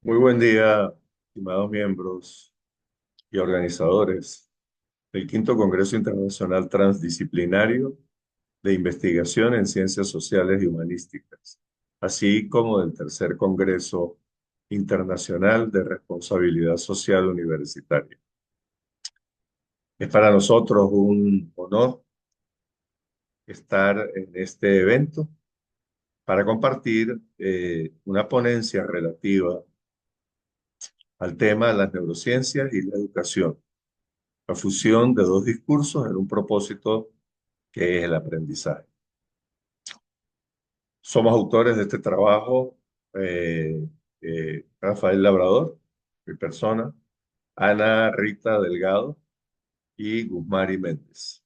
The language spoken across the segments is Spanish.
Muy buen día, estimados miembros y organizadores del Quinto Congreso Internacional Transdisciplinario de Investigación en Ciencias Sociales y Humanísticas, así como del Tercer Congreso Internacional de Responsabilidad Social Universitaria. Es para nosotros un honor estar en este evento para compartir una ponencia relativa al tema de las neurociencias y la educación, la fusión de dos discursos en un propósito que es el aprendizaje. Somos autores de este trabajo, Rafael Labrador, mi persona, Ana Rita Delgado y Guzmari Méndez.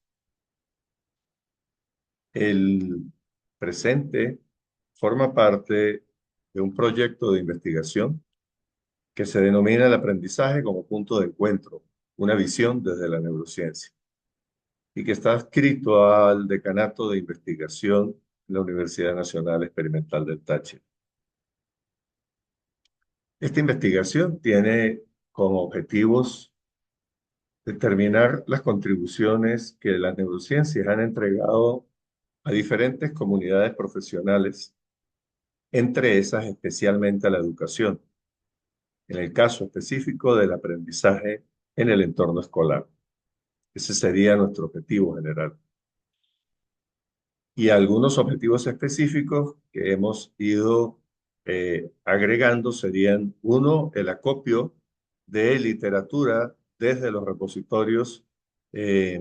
El presente forma parte de un proyecto de investigación que se denomina el aprendizaje como punto de encuentro, una visión desde la neurociencia, y que está adscrito al Decanato de Investigación de la Universidad Nacional Experimental del Táchira. Esta investigación tiene como objetivos determinar las contribuciones que las neurociencias han entregado a diferentes comunidades profesionales, entre esas especialmente a la educación, en el caso específico del aprendizaje en el entorno escolar. Ese sería nuestro objetivo general. Y algunos objetivos específicos que hemos ido agregando serían: uno, el acopio de literatura desde los repositorios eh,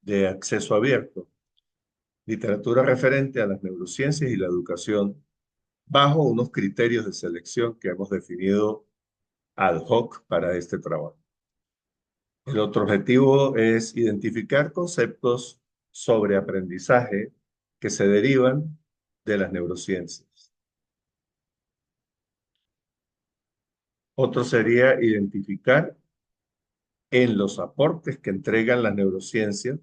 de acceso abierto, literatura referente a las neurociencias y la educación, bajo unos criterios de selección que hemos definido ad hoc para este trabajo. El otro objetivo es identificar conceptos sobre aprendizaje que se derivan de las neurociencias. Otro sería identificar en los aportes que entregan las neurociencias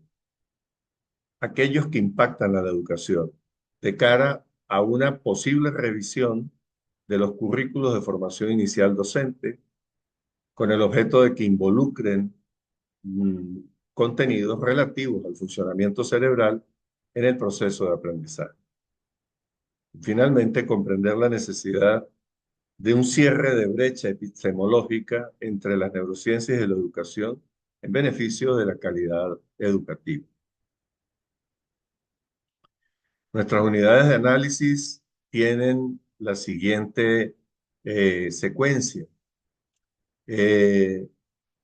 aquellos que impactan a la educación, de cara a una posible revisión de los currículos de formación inicial docente, con el objeto de que involucren mm, contenidos relativos al funcionamiento cerebral en el proceso de aprendizaje. Finalmente, comprender la necesidad de un cierre de brecha epistemológica entre las neurociencias y la educación en beneficio de la calidad educativa. Nuestras unidades de análisis tienen la siguiente secuencia. Eh,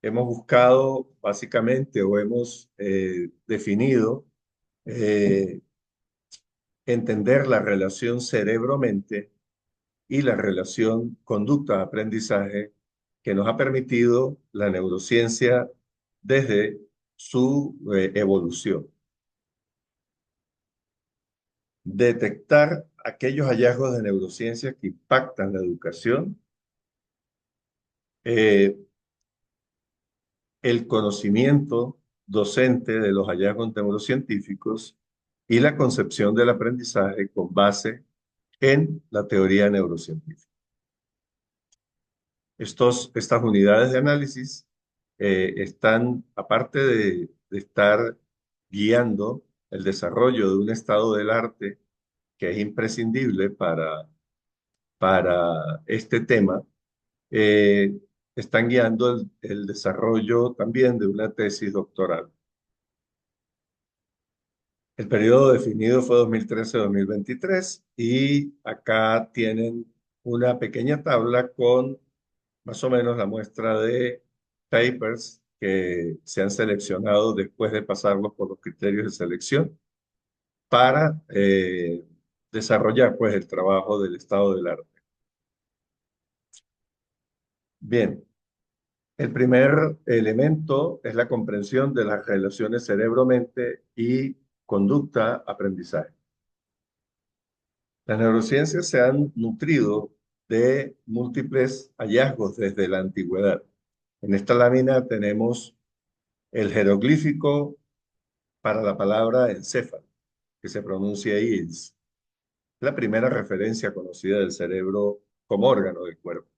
Hemos buscado básicamente o hemos definido eh, entender la relación cerebro-mente y la relación conducta-aprendizaje que nos ha permitido la neurociencia desde su evolución. Detectar aquellos hallazgos de neurociencia que impactan la educación, eh, el conocimiento docente de los hallazgos neurocientíficos y la concepción del aprendizaje con base en la teoría neurocientífica. Estas unidades de análisis están, aparte de estar guiando el desarrollo de un estado del arte que es imprescindible para este tema, eh, están guiando el desarrollo también de una tesis doctoral. El periodo definido fue 2013-2023 y acá tienen una pequeña tabla con más o menos la muestra de papers que se han seleccionado después de pasarlos por los criterios de selección para desarrollar pues el trabajo del estado del arte. Bien, el primer elemento es la comprensión de las relaciones cerebro-mente y conducta-aprendizaje. Las neurociencias se han nutrido de múltiples hallazgos desde la antigüedad. En esta lámina tenemos el jeroglífico para la palabra encéfalo, que se pronuncia iris, la primera referencia conocida del cerebro como órgano del cuerpo.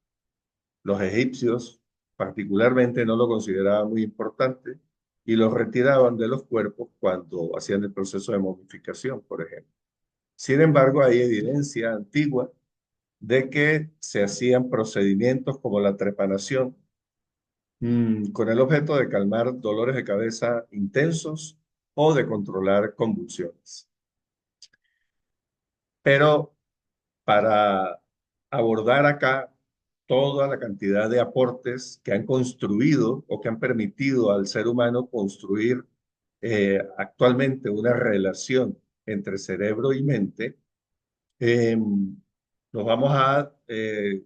Los egipcios particularmente no lo consideraban muy importante y lo retiraban de los cuerpos cuando hacían el proceso de momificación, por ejemplo. Sin embargo, hay evidencia antigua de que se hacían procedimientos como la trepanación, con el objeto de calmar dolores de cabeza intensos o de controlar convulsiones. Pero para abordar acá toda la cantidad de aportes que han construido o que han permitido al ser humano construir actualmente una relación entre cerebro y mente, nos vamos a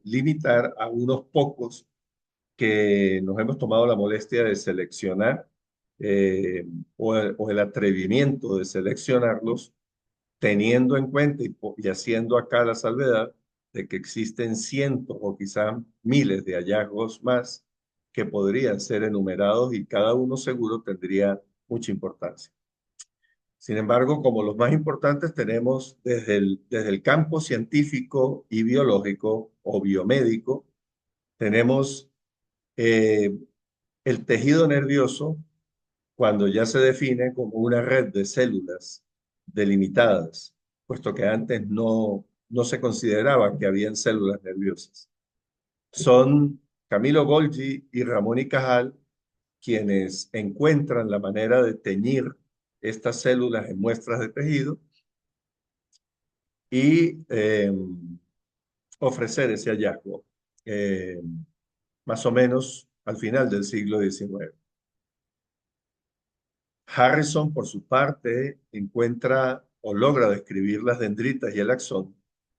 limitar a unos pocos que nos hemos tomado la molestia de seleccionar o el atrevimiento de seleccionarlos, teniendo en cuenta y haciendo acá la salvedad de que existen cientos o quizá miles de hallazgos más que podrían ser enumerados y cada uno seguro tendría mucha importancia. Sin embargo, como los más importantes tenemos desde el campo científico y biológico o biomédico, tenemos eh, el tejido nervioso cuando ya se define como una red de células delimitadas, puesto que antes no se consideraba que habían células nerviosas. Son Camilo Golgi y Ramón y Cajal quienes encuentran la manera de teñir estas células en muestras de tejido y ofrecer ese hallazgo, eh, más o menos al final del siglo XIX. Harrison, por su parte, encuentra o logra describir las dendritas y el axón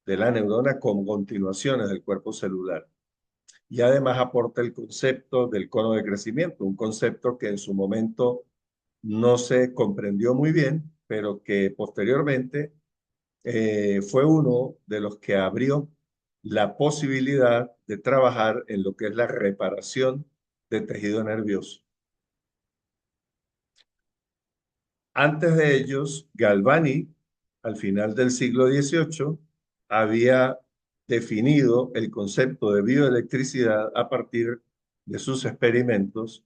de la neurona como continuaciones del cuerpo celular. Y además aporta el concepto del cono de crecimiento, un concepto que en su momento no se comprendió muy bien, pero que posteriormente fue uno de los que abrió la posibilidad de trabajar en lo que es la reparación de tejido nervioso. Antes de ellos, Galvani, al final del siglo XVIII, había definido el concepto de bioelectricidad a partir de sus experimentos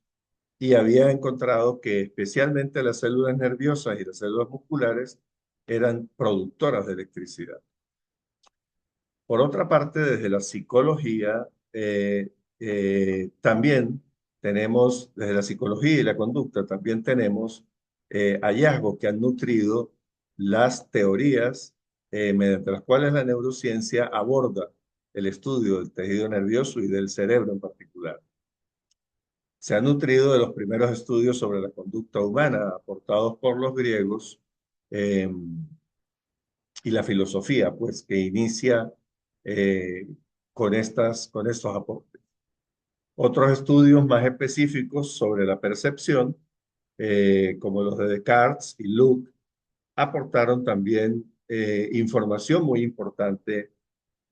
y había encontrado que especialmente las células nerviosas y las células musculares eran productoras de electricidad. Por otra parte, desde la psicología, también tenemos, desde la psicología y la conducta, también tenemos hallazgos que han nutrido las teorías mediante las cuales la neurociencia aborda el estudio del tejido nervioso y del cerebro en particular. Se ha nutrido de los primeros estudios sobre la conducta humana aportados por los griegos, eh, y la filosofía, pues, que inicia eh, con estos aportes. Otros estudios más específicos sobre la percepción, como los de Descartes y Luke, aportaron también información muy importante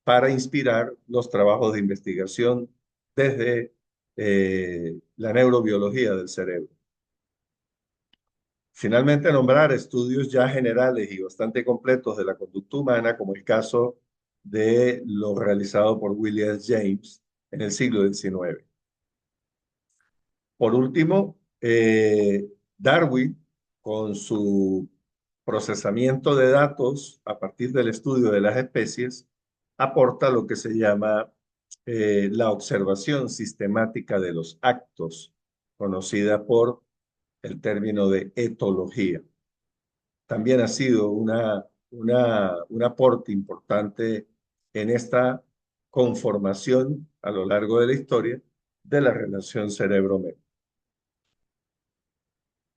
para inspirar los trabajos de investigación desde la neurobiología del cerebro. Finalmente, nombrar estudios ya generales y bastante completos de la conducta humana, como el caso de lo realizado por William James en el siglo XIX. Por último, Darwin, con su procesamiento de datos a partir del estudio de las especies, aporta lo que se llama la observación sistemática de los actos, conocida por el término de etología. También ha sido un aporte importante en esta conformación a lo largo de la historia de la relación cerebro-mente.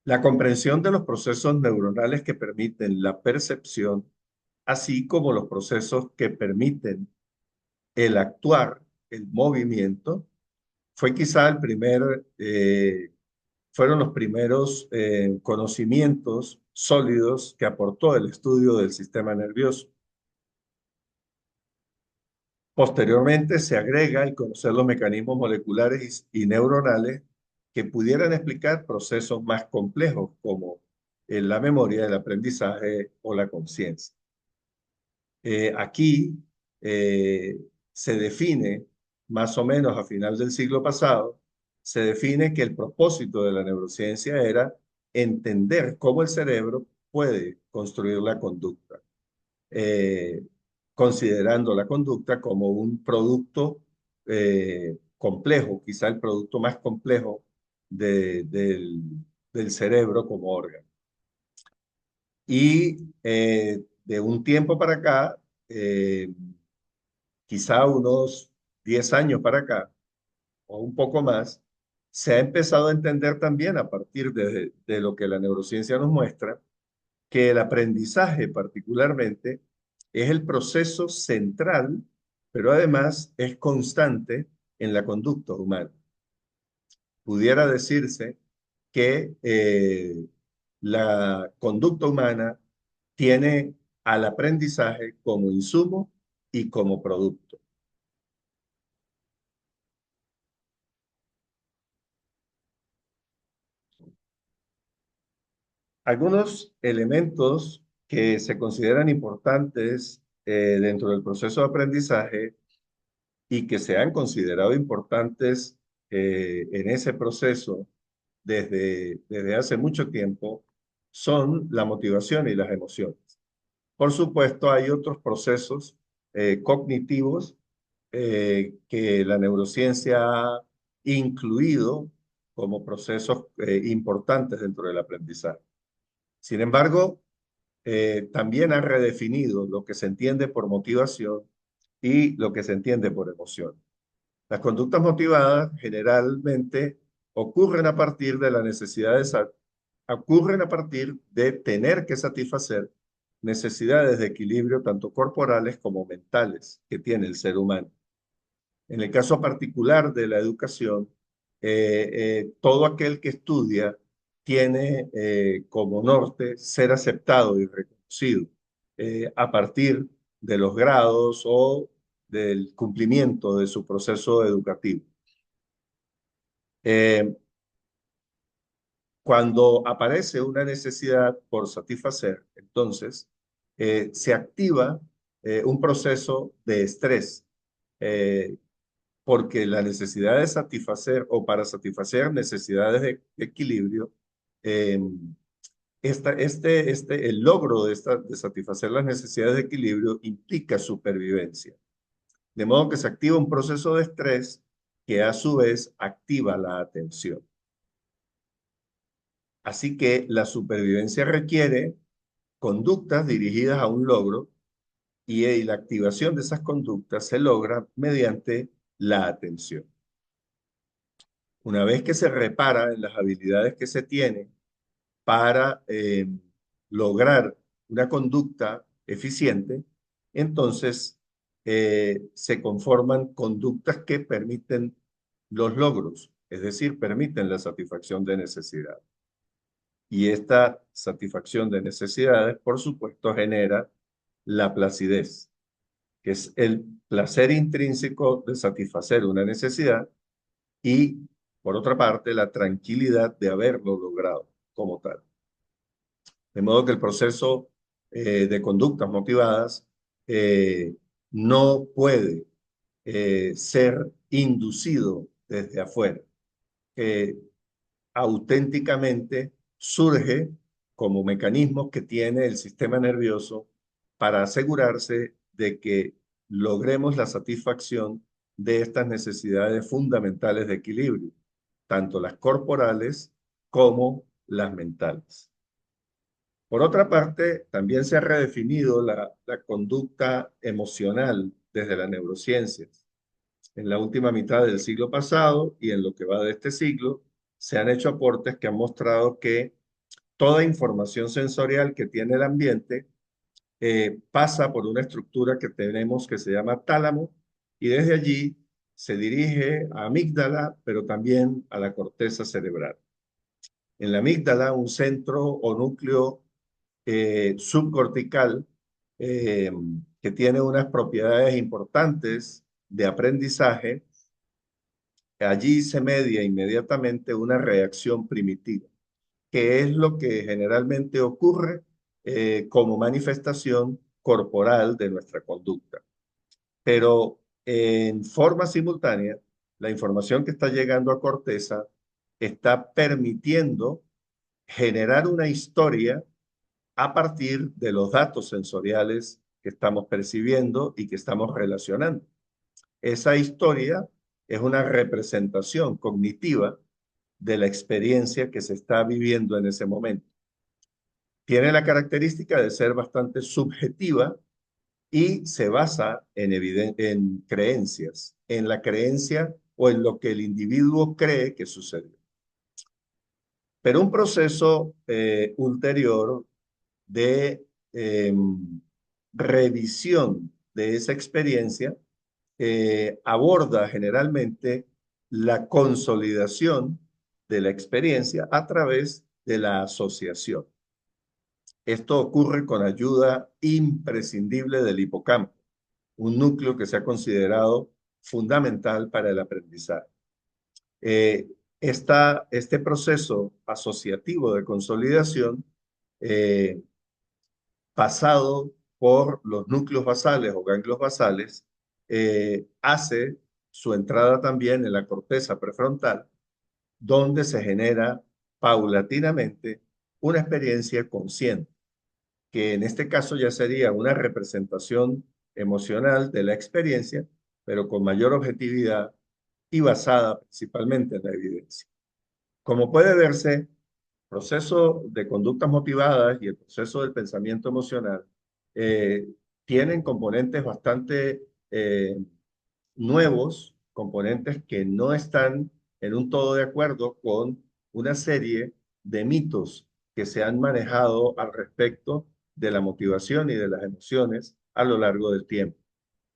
La comprensión de los procesos neuronales que permiten la percepción, así como los procesos que permiten el actuar, el movimiento, fue quizá fueron los primeros conocimientos sólidos que aportó el estudio del sistema nervioso. Posteriormente se agrega el conocer los mecanismos moleculares y neuronales que pudieran explicar procesos más complejos como la memoria, el aprendizaje o la conciencia. Aquí se define más o menos a final del siglo pasado, se define que el propósito de la neurociencia era entender cómo el cerebro puede construir la conducta, eh, considerando la conducta como un producto complejo, quizá el producto más complejo del cerebro como órgano. Y de un tiempo para acá, quizá unos 10 años para acá, o un poco más, se ha empezado a entender también a partir de lo que la neurociencia nos muestra, que el aprendizaje particularmente es el proceso central, pero además es constante en la conducta humana. Pudiera decirse que la conducta humana tiene al aprendizaje como insumo y como producto. Algunos elementos que se consideran importantes dentro del proceso de aprendizaje y que se han considerado importantes en ese proceso desde hace mucho tiempo son la motivación y las emociones. Por supuesto, hay otros procesos cognitivos que la neurociencia ha incluido como procesos importantes dentro del aprendizaje. Sin embargo, también ha redefinido lo que se entiende por motivación y lo que se entiende por emoción. Las conductas motivadas generalmente ocurren a partir de la necesidad ocurren a partir de tener que satisfacer necesidades de equilibrio tanto corporales como mentales que tiene el ser humano. En el caso particular de la educación, todo aquel que estudia tiene como norte ser aceptado y reconocido a partir de los grados o del cumplimiento de su proceso educativo. Eh, Cuando aparece una necesidad por satisfacer, entonces se activa un proceso de estrés, eh, porque la necesidad de satisfacer o para satisfacer necesidades de equilibrio, eh, el logro de satisfacer las necesidades de equilibrio implica supervivencia. De modo que se activa un proceso de estrés que a su vez activa la atención. Así que la supervivencia requiere conductas dirigidas a un logro y la activación de esas conductas se logra mediante la atención. Una vez que se repara en las habilidades que se tienen para lograr una conducta eficiente, entonces se conforman conductas que permiten los logros, es decir, permiten la satisfacción de necesidades. Y esta satisfacción de necesidades, por supuesto, genera la placidez, que es el placer intrínseco de satisfacer una necesidad y, por otra parte, la tranquilidad de haberlo logrado como tal. De modo que el proceso de conductas motivadas no puede ser inducido desde afuera. Auténticamente surge como mecanismos que tiene el sistema nervioso para asegurarse de que logremos la satisfacción de estas necesidades fundamentales de equilibrio, tanto las corporales como las mentales. Por otra parte, también se ha redefinido la conducta emocional desde las neurociencias. En la última mitad del siglo pasado y en lo que va de este siglo, se han hecho aportes que han mostrado que toda información sensorial que tiene el ambiente pasa por una estructura que tenemos que se llama tálamo y desde allí se dirige a amígdala, pero también a la corteza cerebral. En la amígdala, un centro o núcleo subcortical eh, que tiene unas propiedades importantes de aprendizaje, allí se media inmediatamente una reacción primitiva, que es lo que generalmente ocurre como manifestación corporal de nuestra conducta. Pero en forma simultánea, la información que está llegando a corteza está permitiendo generar una historia a partir de los datos sensoriales que estamos percibiendo y que estamos relacionando. Esa historia es una representación cognitiva de la experiencia que se está viviendo en ese momento. Tiene la característica de ser bastante subjetiva y se basa en creencias, en la creencia o en lo que el individuo cree que sucedió. Pero un proceso ulterior de eh, revisión de esa experiencia aborda generalmente la consolidación de la experiencia a través de la asociación. Esto ocurre con ayuda imprescindible del hipocampo, un núcleo que se ha considerado fundamental para el aprendizaje. Eh, este proceso asociativo de consolidación, pasado por los núcleos basales o ganglios basales, hace su entrada también en la corteza prefrontal, donde se genera paulatinamente una experiencia consciente, que en este caso ya sería una representación emocional de la experiencia, pero con mayor objetividad y basada principalmente en la evidencia. Como puede verse, el proceso de conductas motivadas y el proceso del pensamiento emocional eh, tienen componentes bastante nuevos, componentes que no están en un todo de acuerdo con una serie de mitos que se han manejado al respecto de la motivación y de las emociones a lo largo del tiempo.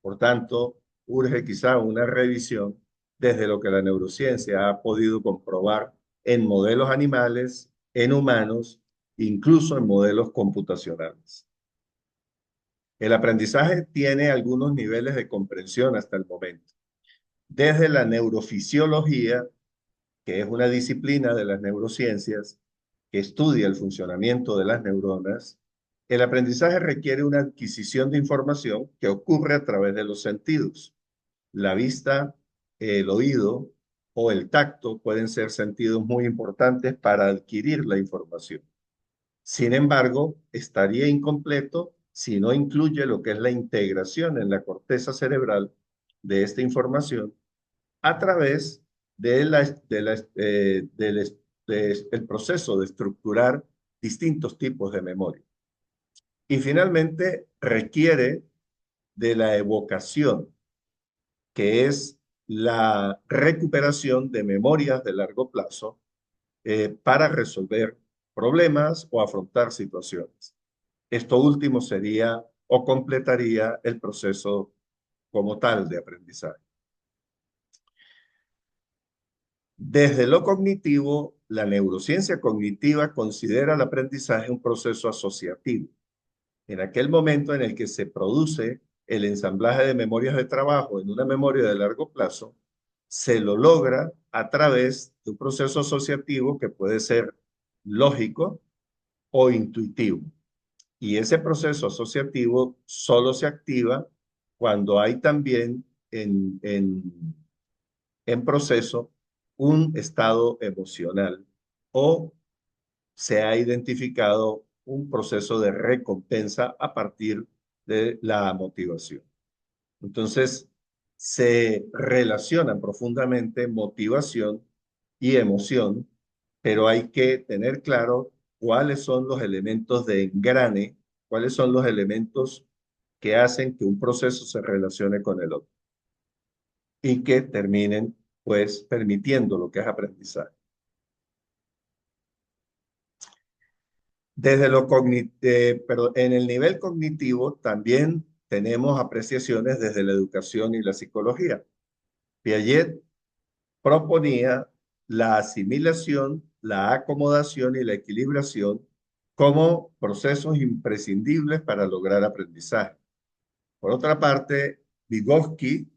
Por tanto, urge quizá una revisión desde lo que la neurociencia ha podido comprobar en modelos animales, en humanos, incluso en modelos computacionales. El aprendizaje tiene algunos niveles de comprensión hasta el momento. Desde la neurofisiología, que es una disciplina de las neurociencias que estudia el funcionamiento de las neuronas, el aprendizaje requiere una adquisición de información que ocurre a través de los sentidos. La vista, el oído o el tacto pueden ser sentidos muy importantes para adquirir la información. Sin embargo, estaría incompleto si no incluye lo que es la integración en la corteza cerebral de esta información a través del proceso de estructurar distintos tipos de memoria. Y finalmente requiere de la evocación, que es la recuperación de memorias de largo plazo para resolver problemas o afrontar situaciones. Esto último sería o completaría el proceso como tal de aprendizaje. Desde lo cognitivo, la neurociencia cognitiva considera el aprendizaje un proceso asociativo. En aquel momento en el que se produce el ensamblaje de memorias de trabajo en una memoria de largo plazo, se lo logra a través de un proceso asociativo que puede ser lógico o intuitivo. Y ese proceso asociativo solo se activa cuando hay también en proceso un estado emocional o se ha identificado un proceso de recompensa a partir de la motivación. Entonces, se relacionan profundamente motivación y emoción, pero hay que tener claro cuáles son los elementos de engrane, cuáles son los elementos que hacen que un proceso se relacione con el otro y que terminen, pues, permitiendo lo que es aprendizaje. En el nivel cognitivo también tenemos apreciaciones desde la educación y la psicología. Piaget proponía la asimilación, la acomodación y la equilibración como procesos imprescindibles para lograr aprendizaje. Por otra parte, Vygotsky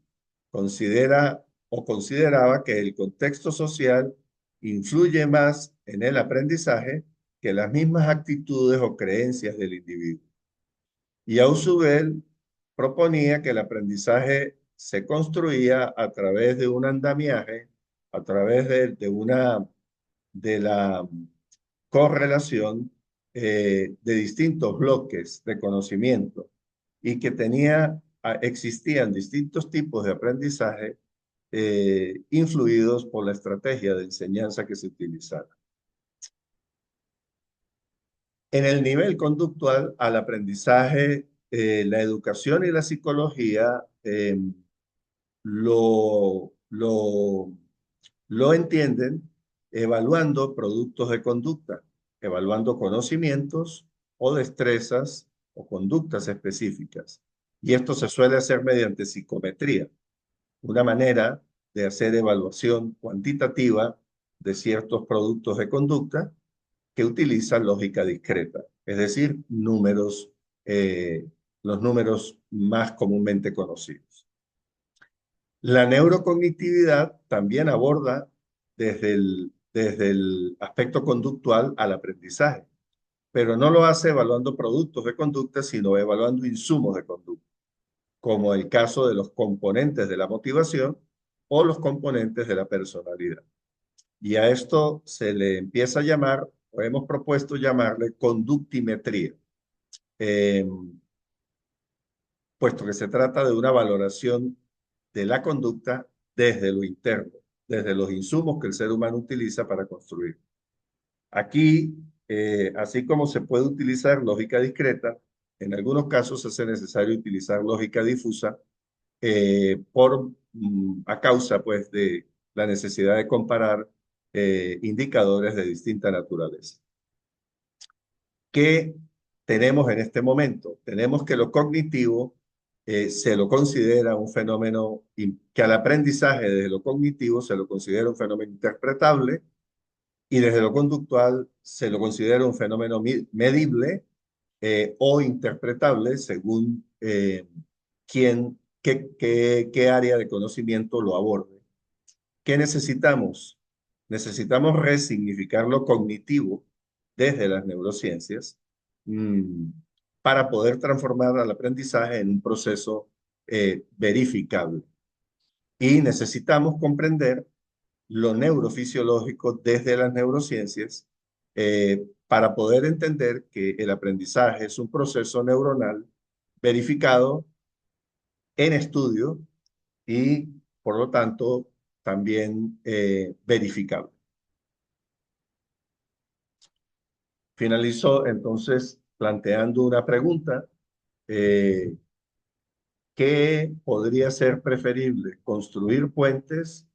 considera o consideraba que el contexto social influye más en el aprendizaje que las mismas actitudes o creencias del individuo. Y Ausubel proponía que el aprendizaje se construía a través de un andamiaje, a través de la correlación de distintos bloques de conocimiento y que existían distintos tipos de aprendizaje influidos por la estrategia de enseñanza que se utilizara. En el nivel conductual, al aprendizaje, la educación y la psicología lo, lo, lo entienden evaluando productos de conducta, evaluando conocimientos o destrezas o conductas específicas. Y esto se suele hacer mediante psicometría, una manera de hacer evaluación cuantitativa de ciertos productos de conducta que utiliza lógica discreta, es decir, los números más comúnmente conocidos. La neurocognitividad también aborda desde el aspecto conductual al aprendizaje, pero no lo hace evaluando productos de conducta, sino evaluando insumos de conducta, como el caso de los componentes de la motivación o los componentes de la personalidad. Y a esto se le empieza a llamar, o hemos propuesto llamarle conductimetría, eh, puesto que se trata de una valoración de la conducta desde lo interno, desde los insumos que el ser humano utiliza para construir. Aquí, así como se puede utilizar lógica discreta, en algunos casos se hace necesario utilizar lógica difusa a causa pues, de la necesidad de comparar indicadores de distinta naturaleza. ¿Qué tenemos en este momento? Tenemos que lo cognitivo se lo considera un fenómeno, que al aprendizaje desde lo cognitivo se lo considera un fenómeno interpretable y desde lo conductual se lo considera un fenómeno medible o interpretable según qué área de conocimiento lo aborde. ¿Qué necesitamos? Necesitamos resignificar lo cognitivo desde las neurociencias mm, para poder transformar al aprendizaje en un proceso verificable. Y necesitamos comprender lo neurofisiológico desde las neurociencias para poder entender que el aprendizaje es un proceso neuronal verificado en estudio y, por lo tanto, también verificable. Finalizó entonces planteando una pregunta, ¿qué podría ser preferible, construir puentes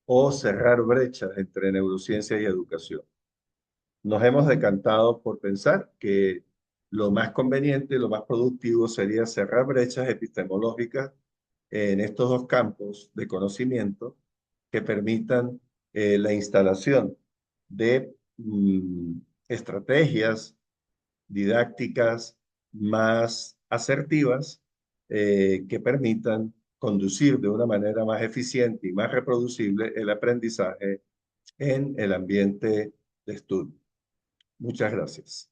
o cerrar brechas entre neurociencia y educación? Nos hemos decantado por pensar que lo más conveniente, lo más productivo sería cerrar brechas epistemológicas en estos dos campos de conocimiento que permitan la instalación de estrategias didácticas más asertivas que permitan conducir de una manera más eficiente y más reproducible el aprendizaje en el ambiente de estudio. Muchas gracias.